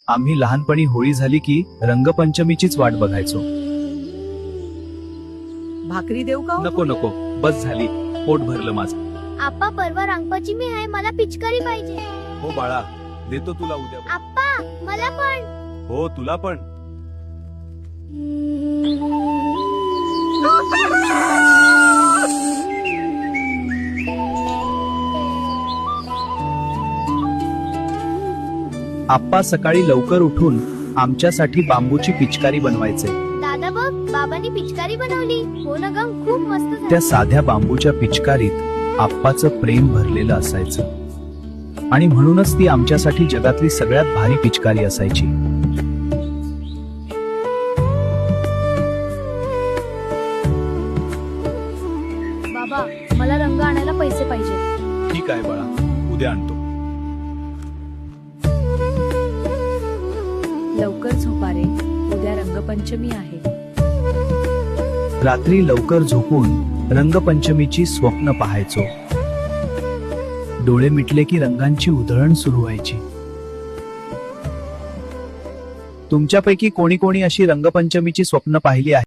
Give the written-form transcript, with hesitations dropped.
आम्ही लहानपणी होळी झाली की रंगपंचमीचीच वाट बघायचो. भाकरी देऊ का? नको नको, बस झाली, पोट भरलं माझं. आप्पा परवा रंगपंचमी आहे, मला पिचकारी पाहिजे. हो बाळा, देतो तुला उद्या. आप्पा मला पण. हो तुला पण. आप्पा सकाळी लवकर उठून आमच्यासाठी बांबूची पिचकारी बनवायचे. दादा बघ, बाबांनी पिचकारी बनवली. हो ना ग, खूप मस्त झाली. त्या साध्या बांबूच्या पिचकारीत आप्पाचं प्रेम भरलेलं असायचं आणि म्हणूनच ती आमच्यासाठी जगातली सगळ्यात भारी पिचकारी असायची. बाबा मला रंग आणायला पैसे पाहिजे. ठीक आहे बाळा, उद्या आणतो. लवकर झोपा रे, उद्या रंगपंचमी आहे. रात्री लवकर झोपून रंगपंचमीची स्वप्न पाहायचो. डोळे मिटले की रंगांची उधळण सुरू व्हायची. तुमच्यापैकी कोणी कोणी अशी रंगपंचमीची स्वप्न पाहिली आहे?